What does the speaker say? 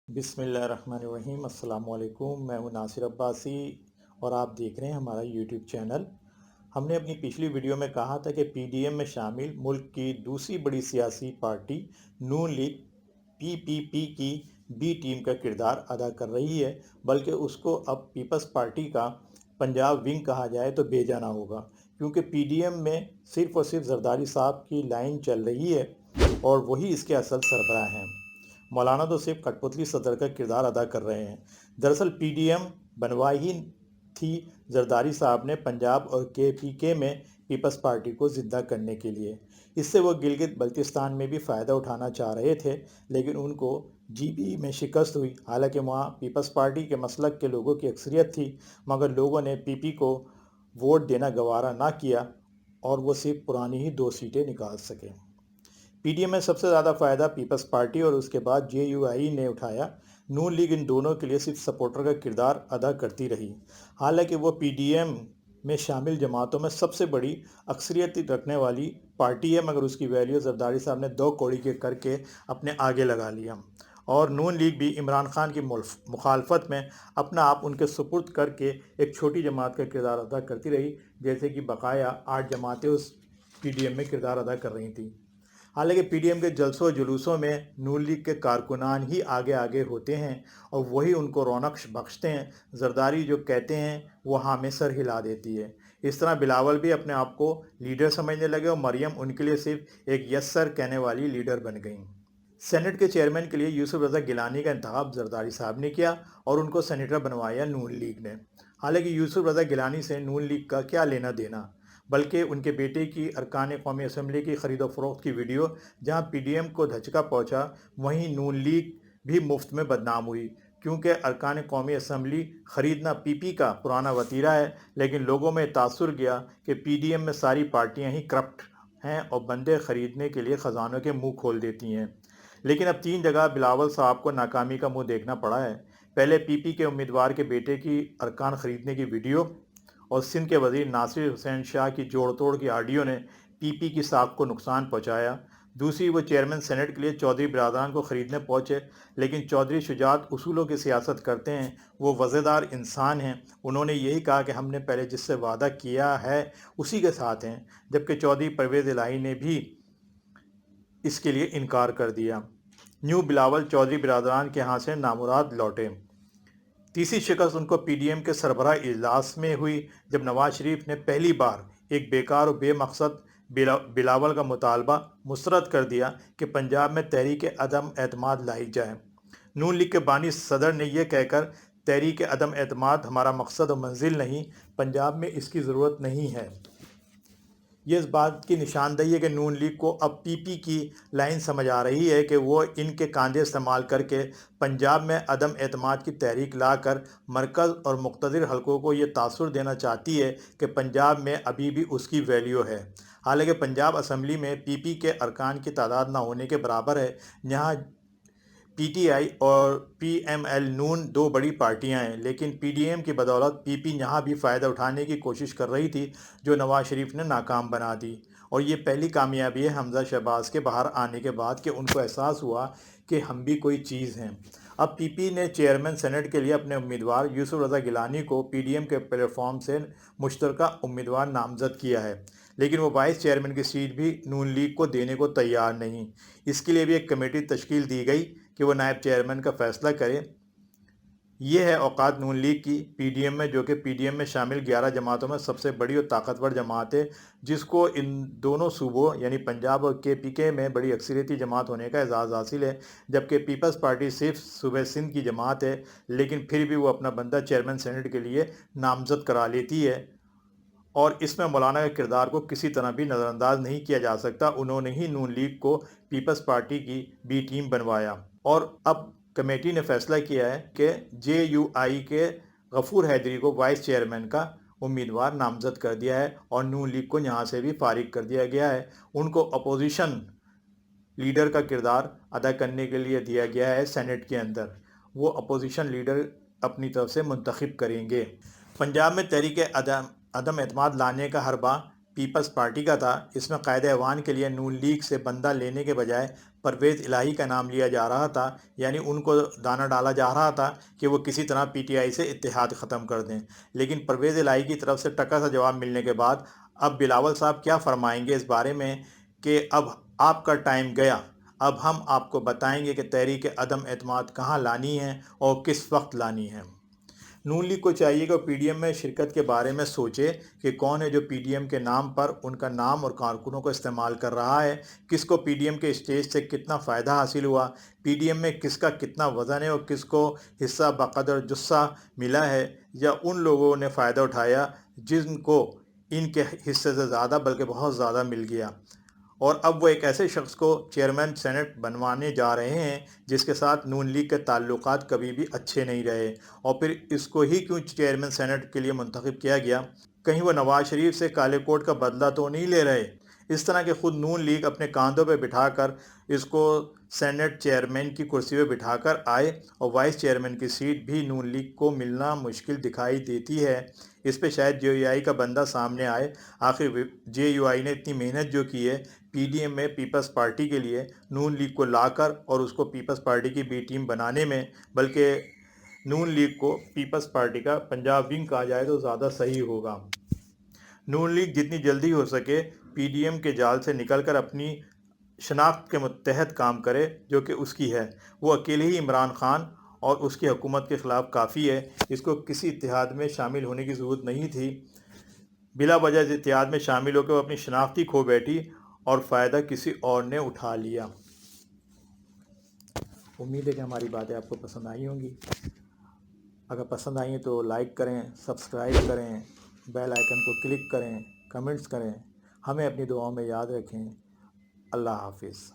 بسم اللہ الرحمن الرحیم۔ السلام علیکم، میں ہوں ناصر عباسی اور آپ دیکھ رہے ہیں ہمارا یوٹیوب چینل۔ ہم نے اپنی پچھلی ویڈیو میں کہا تھا کہ پی ڈی ایم میں شامل ملک کی دوسری بڑی سیاسی پارٹی نون لیگ پی کی بی ٹیم کا کردار ادا کر رہی ہے، بلکہ اس کو اب پیپلز پارٹی کا پنجاب ونگ کہا جائے تو بے جانا ہوگا، کیونکہ پی ڈی ایم میں صرف اور صرف زرداری صاحب کی لائن چل رہی ہے اور وہی اس کے اصل سربراہ ہیں۔ مولانا تو صرف کٹ پتلی صدر کا کردار ادا کر رہے ہیں۔ دراصل پی ڈی ایم بنوائی ہی تھی زرداری صاحب نے پنجاب اور کے میں پیپلز پارٹی کو زندہ کرنے کے لیے۔ اس سے وہ گلگت بلتستان میں بھی فائدہ اٹھانا چاہ رہے تھے، لیکن ان کو جی بی میں شکست ہوئی۔ حالانکہ وہاں پیپلز پارٹی کے مسلک کے لوگوں کی اکثریت تھی، مگر لوگوں نے پی کو ووٹ دینا گوارا نہ کیا اور وہ صرف پرانی ہی 2 سیٹیں نکال سکے۔ پی ڈی ایم میں سب سے زیادہ فائدہ پیپلز پارٹی اور اس کے بعد جے یو آئی نے اٹھایا۔ نون لیگ ان دونوں کے لیے صرف سپورٹر کا کردار ادا کرتی رہی، حالانکہ وہ پی ڈی ایم میں شامل جماعتوں میں سب سے بڑی اکثریت رکھنے والی پارٹی ہے، مگر اس کی ویلیو زرداری صاحب نے 2 کوڑی کے کر کے اپنے آگے لگا لیا، اور نون لیگ بھی عمران خان کی مخالفت میں اپنا آپ ان کے سپرد کر کے ایک چھوٹی جماعت کا کردار ادا کرتی رہی، جیسے کہ بقایا 8 جماعتیں اس پی ڈی ایم میں کردار ادا کر رہی تھیں۔ حالانکہ پی ڈی ایم کے جلسوں و جلوسوں میں نون لیگ کے کارکنان ہی آگے آگے ہوتے ہیں اور وہی ان کو رونق بخشتے ہیں۔ زرداری جو کہتے ہیں وہ ہاں میں سر ہلا دیتی ہے۔ اس طرح بلاول بھی اپنے آپ کو لیڈر سمجھنے لگے اور مریم ان کے لیے صرف ایک یس سر کہنے والی لیڈر بن گئیں۔ سینٹ کے چیئرمین کے لیے یوسف رضا گیلانی کا انتخاب زرداری صاحب نے کیا اور ان کو سینیٹر بنوایا نون لیگ نے۔ حالانکہ یوسف رضا گیلانی سے نون لیگ کا کیا لینا دینا، بلکہ ان کے بیٹے کی ارکان قومی اسمبلی کی خرید و فروخت کی ویڈیو جہاں پی ڈی ایم کو دھچکا پہنچا، وہیں نون لیگ بھی مفت میں بدنام ہوئی، کیونکہ ارکان قومی اسمبلی خریدنا پی کا پرانا وتیرہ ہے، لیکن لوگوں میں تاثر گیا کہ پی ڈی ایم میں ساری پارٹیاں ہی کرپٹ ہیں اور بندے خریدنے کے لیے خزانوں کے منہ کھول دیتی ہیں۔ لیکن اب 3 جگہ بلاول صاحب کو ناکامی کا منہ دیکھنا پڑا ہے۔ پہلے پی کے امیدوار کے بیٹے کی ارکان خریدنے کی ویڈیو اور سندھ کے وزیر ناصر حسین شاہ کی جوڑ توڑ کی آڈیو نے پی کی ساکھ کو نقصان پہنچایا۔ دوسری، وہ چیئرمین سینٹ کے لیے چودھری برادران کو خریدنے پہنچے، لیکن چودھری شجاعت اصولوں کی سیاست کرتے ہیں، وہ وزیدار انسان ہیں۔ انہوں نے یہی کہا کہ ہم نے پہلے جس سے وعدہ کیا ہے اسی کے ساتھ ہیں، جبکہ چودھری پرویز الہی نے بھی اس کے لیے انکار کر دیا۔ نیو بلاول چودھری برادران کے ہاں سے نامراد لوٹے۔ تیسری شکست ان کو پی ڈی ایم کے سربراہ اجلاس میں ہوئی، جب نواز شریف نے پہلی بار ایک بیکار و بے مقصد بلاول کا مطالبہ مسترد کر دیا کہ پنجاب میں تحریک عدم اعتماد لائی جائے۔ نون لیگ کے بانی صدر نے یہ کہہ کر تحریک عدم اعتماد ہمارا مقصد و منزل نہیں، پنجاب میں اس کی ضرورت نہیں ہے۔ یہ اس بات کی نشاندہی ہے کہ نون لیگ کو اب پی کی لائن سمجھ آ رہی ہے کہ وہ ان کے کاندھے استعمال کر کے پنجاب میں عدم اعتماد کی تحریک لا کر مرکز اور مقتدر حلقوں کو یہ تاثر دینا چاہتی ہے کہ پنجاب میں ابھی بھی اس کی ویلیو ہے۔ حالانکہ پنجاب اسمبلی میں پی کے ارکان کی تعداد نہ ہونے کے برابر ہے۔ یہاں پی ٹی آئی اور پی ایم ایل نون 2 بڑی پارٹیاں ہیں، لیکن پی ڈی ایم کی بدولت پی یہاں بھی فائدہ اٹھانے کی کوشش کر رہی تھی، جو نواز شریف نے ناکام بنا دی۔ اور یہ پہلی کامیابی ہے حمزہ شہباز کے باہر آنے کے بعد کہ ان کو احساس ہوا کہ ہم بھی کوئی چیز ہیں۔ اب پی نے چیئرمین سینٹ کے لیے اپنے امیدوار یوسف رضا گیلانی کو پی ڈی ایم کے پلیٹ فارم سے مشترکہ امیدوار نامزد کیا ہے، لیکن وہ وائس چیئرمین کی سیٹ بھی نون لیگ کو دینے کو تیار نہیں۔ اس کے لیے بھی ایک کمیٹی تشکیل دی گئی کہ وہ نائب چیئرمین کا فیصلہ کرے۔ یہ ہے اوقات نون لیگ کی پی ڈی ایم میں، جو کہ پی ڈی ایم میں شامل 11 جماعتوں میں سب سے بڑی اور طاقتور جماعت ہے، جس کو ان دونوں صوبوں یعنی پنجاب اور کے میں بڑی اکثریتی جماعت ہونے کا اعزاز حاصل ہے، جبکہ پیپلز پارٹی صرف صوبہ سندھ کی جماعت ہے، لیکن پھر بھی وہ اپنا بندہ چیئرمین سینٹ کے لیے نامزد کرا لیتی ہے، اور اس میں مولانا کے کردار کو کسی طرح بھی نظر انداز نہیں کیا جا سکتا۔ انہوں نے ہی نون لیگ کو پیپلز پارٹی کی بی ٹیم بنوایا، اور اب کمیٹی نے فیصلہ کیا ہے کہ جے یو آئی کے غفور حیدری کو وائس چیئرمین کا امیدوار نامزد کر دیا ہے اور نون لیگ کو یہاں سے بھی فارغ کر دیا گیا ہے۔ ان کو اپوزیشن لیڈر کا کردار ادا کرنے کے لیے دیا گیا ہے سینٹ کے اندر۔ وہ اپوزیشن لیڈر اپنی طرف سے منتخب کریں گے۔ پنجاب میں تحریک عدم اعتماد لانے کا حربہ پیپلز پارٹی کا تھا، اس میں قائد ایوان کے لیے نون لیگ سے بندہ لینے کے بجائے پرویز الہی کا نام لیا جا رہا تھا، یعنی ان کو دانہ ڈالا جا رہا تھا کہ وہ کسی طرح پی ٹی آئی سے اتحاد ختم کر دیں۔ لیکن پرویز الہی کی طرف سے ٹکا سا جواب ملنے کے بعد اب بلاول صاحب کیا فرمائیں گے اس بارے میں کہ اب آپ کا ٹائم گیا، اب ہم آپ کو بتائیں گے کہ تحریک عدم اعتماد کہاں لانی ہے اور کس وقت لانی ہے۔ نون لیگ کو چاہیے کہ وہ پی ڈی ایم میں شرکت کے بارے میں سوچے کہ کون ہے جو پی ڈی ایم کے نام پر ان کا نام اور کارکنوں کو استعمال کر رہا ہے، کس کو پی ڈی ایم کے اسٹیج سے کتنا فائدہ حاصل ہوا، پی ڈی ایم میں کس کا کتنا وزن ہے اور کس کو حصہ بقدر جثہ ملا ہے، یا ان لوگوں نے فائدہ اٹھایا جن کو ان کے حصے سے زیادہ بلکہ بہت زیادہ مل گیا، اور اب وہ ایک ایسے شخص کو چیئرمین سینٹ بنوانے جا رہے ہیں جس کے ساتھ نون لیگ کے تعلقات کبھی بھی اچھے نہیں رہے، اور پھر اس کو ہی کیوں چیئرمین سینٹ کے لیے منتخب کیا گیا؟ کہیں وہ نواز شریف سے کالے کوٹ کا بدلہ تو نہیں لے رہے؟ اس طرح کہ خود نون لیگ اپنے کاندھوں پہ بٹھا کر اس کو سینٹ چیئرمین کی کرسی پہ بٹھا کر آئے، اور وائس چیئرمین کی سیٹ بھی نون لیگ کو ملنا مشکل دکھائی دیتی ہے۔ اس پہ شاید جے یو آئی کا بندہ سامنے آئے۔ آخر جے یو آئی نے اتنی محنت جو کی ہے پی ڈی ایم میں پیپلز پارٹی کے لیے نون لیگ کو لا کر اور اس کو پیپلز پارٹی کی بی ٹیم بنانے میں، بلکہ نون لیگ کو پیپلز پارٹی کا پنجاب ونگ کہا جائے تو زیادہ صحیح ہوگا۔ نون لیگ جتنی جلدی ہو سکے پی ڈی ایم کے جال سے نکل کر اپنی شناخت کے متحد کام کرے جو کہ اس کی ہے۔ وہ اکیلے ہی عمران خان اور اس کی حکومت کے خلاف کافی ہے، اس کو کسی اتحاد میں شامل ہونے کی ضرورت نہیں تھی۔ بلا وجہ اس اتحاد میں شامل ہو کے وہ اپنی شناخت ہی کھو بیٹھی اور فائدہ کسی اور نے اٹھا لیا۔ امید ہے کہ ہماری باتیں آپ کو پسند آئی ہوں گی۔ اگر پسند آئی ہیں تو لائک کریں، سبسکرائب کریں، بیل آئیکن کو کلک کریں، کمنٹس کریں، ہمیں اپنی دعاؤں میں یاد رکھیں۔ اللہ حافظ۔